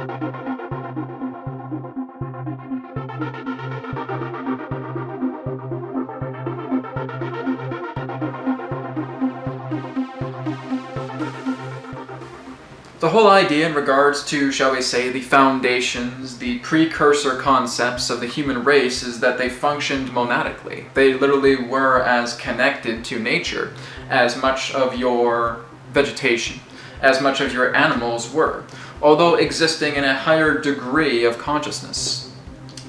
The whole idea in regards to, shall we say, the foundations, the precursor concepts of the human race is that they functioned monadically. They literally were as connected to nature as much of your vegetation, as much of your animals were, although existing in a higher degree of consciousness.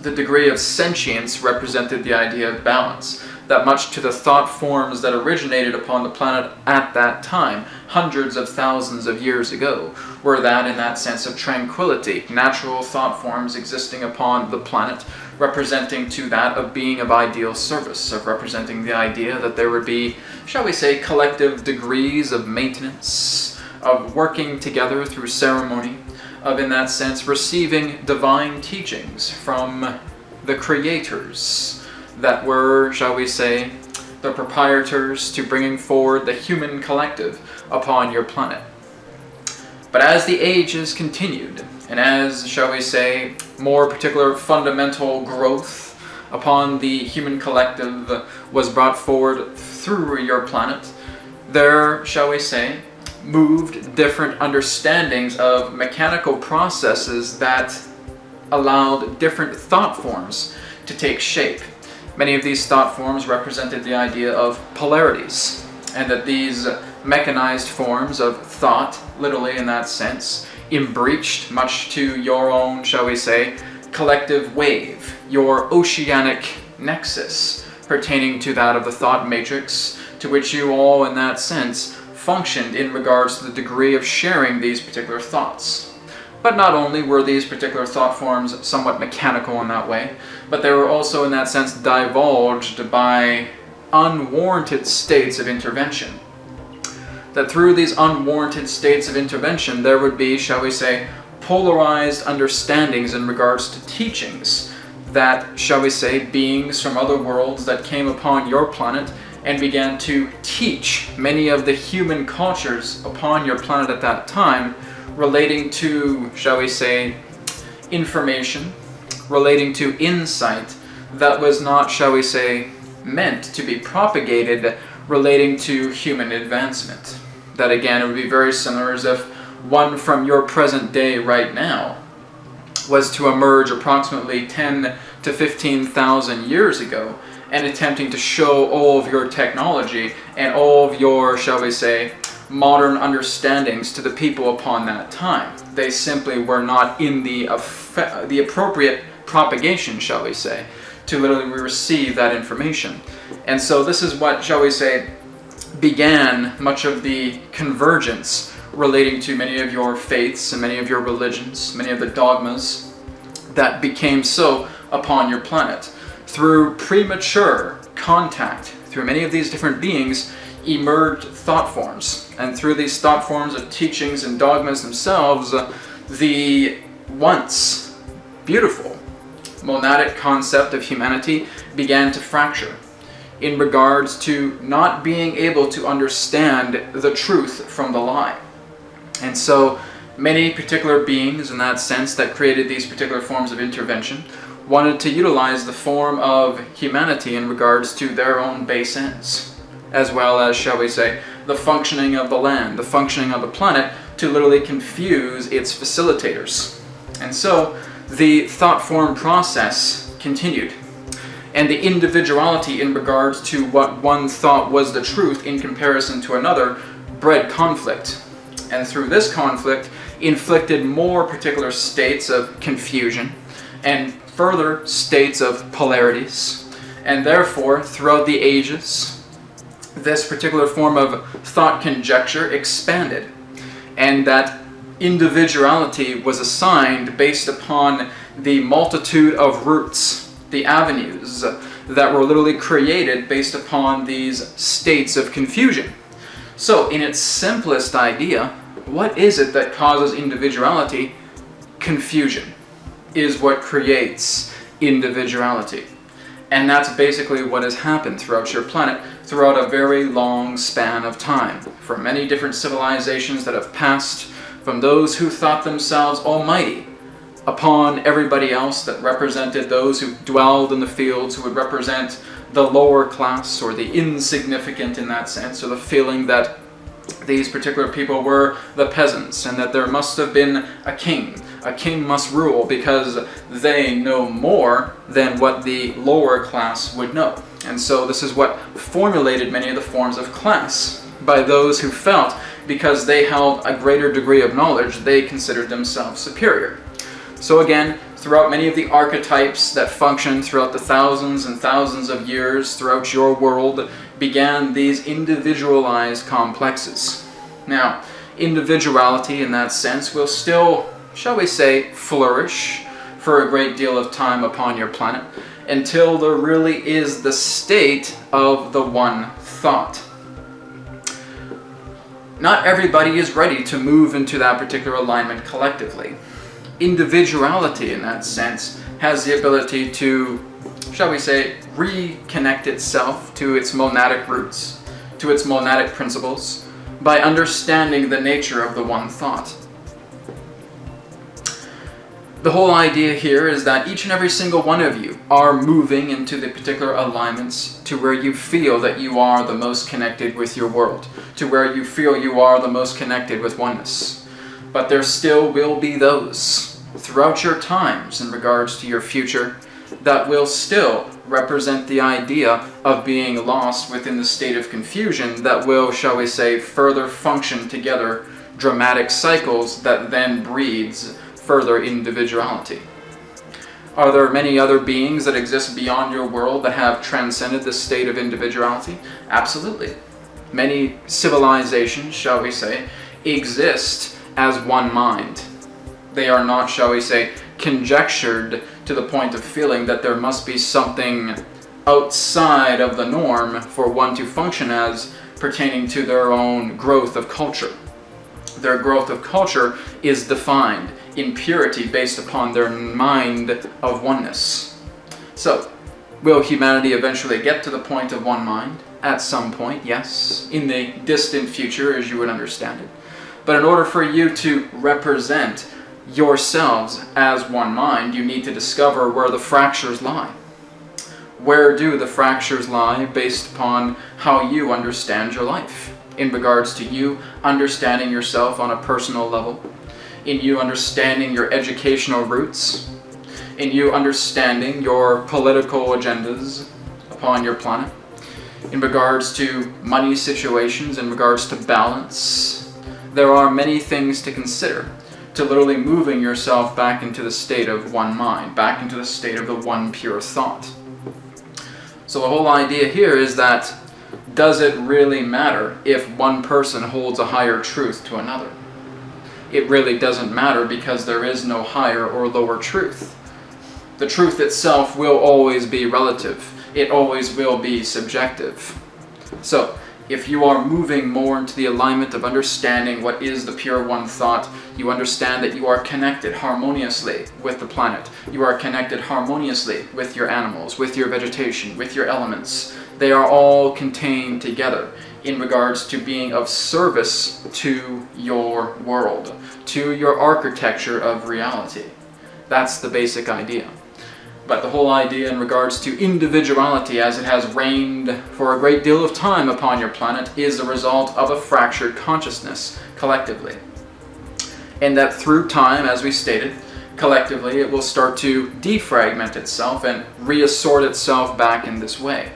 The degree of sentience represented the idea of balance, that much to the thought forms that originated upon the planet at that time, hundreds of thousands of years ago, were that in that sense of tranquility, natural thought forms existing upon the planet, representing to that of being of ideal service, of representing the idea that there would be, shall we say, collective degrees of maintenance, of working together through ceremony, of in that sense receiving divine teachings from the creators that were, shall we say, the proprietors to bringing forward the human collective upon your planet. But as the ages continued, and as, shall we say, more particular fundamental growth upon the human collective was brought forward through your planet, there, shall we say, moved different understandings of mechanical processes that allowed different thought forms to take shape. Many of these thought forms represented the idea of polarities, and that these mechanized forms of thought, literally in that sense, embreached much to your own, shall we say, collective wave, your oceanic nexus, pertaining to that of the thought matrix, to which you all, in that sense, functioned in regards to the degree of sharing these particular thoughts. But not only were these particular thought forms somewhat mechanical in that way, but they were also in that sense divulged by unwarranted states of intervention. That through these unwarranted states of intervention there would be, shall we say, polarized understandings in regards to teachings that, shall we say, beings from other worlds that came upon your planet and began to teach many of the human cultures upon your planet at that time, relating to, shall we say, information, relating to insight that was not, shall we say, meant to be propagated, relating to human advancement. That again, it would be very similar as if one from your present day right now was to emerge approximately 10 to 15,000 years ago and attempting to show all of your technology and all of your, shall we say, modern understandings to the people upon that time. They simply were not in the appropriate propagation, shall we say, to literally receive that information. And so this is what, shall we say, began much of the convergence relating to many of your faiths and many of your religions, many of the dogmas that became so upon your planet. Through premature contact, through many of these different beings, emerged thought forms, and through these thought forms of teachings and dogmas themselves, the once beautiful monadic concept of humanity began to fracture in regards to not being able to understand the truth from the lie. And so many particular beings in that sense that created these particular forms of intervention wanted to utilize the form of humanity in regards to their own base ends, as well as, shall we say, the functioning of the land, the functioning of the planet, to literally confuse its facilitators. And so the thought form process continued, and the individuality in regards to what one thought was the truth in comparison to another bred conflict, and through this conflict inflicted more particular states of confusion and further states of polarities, and therefore throughout the ages this particular form of thought conjecture expanded, and that individuality was assigned based upon the multitude of routes, the avenues that were literally created based upon these states of confusion. So in its simplest idea, what is it that causes individuality? Confusion is what creates individuality. And that's basically what has happened throughout your planet throughout a very long span of time. For many different civilizations that have passed, from those who thought themselves almighty upon everybody else that represented those who dwelled in the fields, who would represent the lower class or the insignificant in that sense, or the feeling that these particular people were the peasants and that there must have been a king. A king must rule because they know more than what the lower class would know. And so this is what formulated many of the forms of class by those who felt because they held a greater degree of knowledge, they considered themselves superior. So again, throughout many of the archetypes that functioned throughout the thousands and thousands of years throughout your world began these individualized complexes. Now, individuality in that sense will still, shall we say, flourish for a great deal of time upon your planet until there really is the state of the one thought. Not everybody is ready to move into that particular alignment collectively. Individuality in that sense has the ability to, shall we say, reconnect itself to its monadic roots, to its monadic principles, by understanding the nature of the one thought. The whole idea here is that each and every single one of you are moving into the particular alignments to where you feel that you are the most connected with your world, to where you feel you are the most connected with oneness. But there still will be those throughout your times in regards to your future that will still represent the idea of being lost within the state of confusion that will, shall we say, further function together dramatic cycles that then breeds further individuality. Are there many other beings that exist beyond your world that have transcended this state of individuality? Absolutely. Many civilizations, shall we say, exist as one mind. They are not, shall we say, conjectured to the point of feeling that there must be something outside of the norm for one to function as pertaining to their own growth of culture. Their growth of culture is defined in purity based upon their mind of oneness. So, will humanity eventually get to the point of one mind? At some point, yes. In the distant future, as you would understand it. But in order for you to represent yourselves as one mind, you need to discover where the fractures lie. Where do the fractures lie based upon how you understand your life? In regards to you understanding yourself on a personal level, in you understanding your educational roots, in you understanding your political agendas upon your planet, in regards to money situations, in regards to balance. There are many things to consider to literally moving yourself back into the state of one mind, back into the state of the one pure thought. So the whole idea here is that, does it really matter if one person holds a higher truth to another? It really doesn't matter because there is no higher or lower truth. The truth itself will always be relative. It always will be subjective. So, if you are moving more into the alignment of understanding what is the pure one thought, you understand that you are connected harmoniously with the planet. You are connected harmoniously with your animals, with your vegetation, with your elements. They are all contained together in regards to being of service to your world, to your architecture of reality. That's the basic idea. But the whole idea in regards to individuality as it has reigned for a great deal of time upon your planet is the result of a fractured consciousness collectively. And that through time, as we stated, collectively it will start to defragment itself and reassort itself back in this way.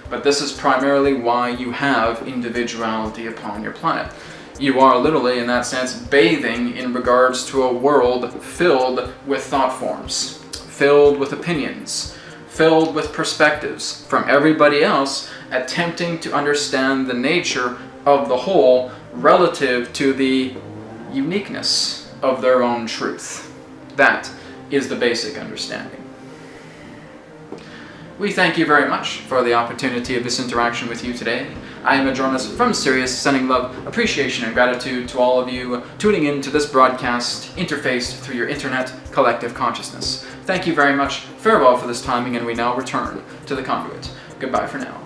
But this is primarily why you have individuality upon your planet. You are literally, in that sense, bathing in regards to a world filled with thought forms, filled with opinions, filled with perspectives from everybody else attempting to understand the nature of the whole relative to the uniqueness of their own truth. That is the basic understanding. We thank you very much for the opportunity of this interaction with you today. I am Adronis from Sirius, sending love, appreciation, and gratitude to all of you tuning in to this broadcast interfaced through your internet collective consciousness. Thank you very much. Farewell for this timing, and we now return to the conduit. Goodbye for now.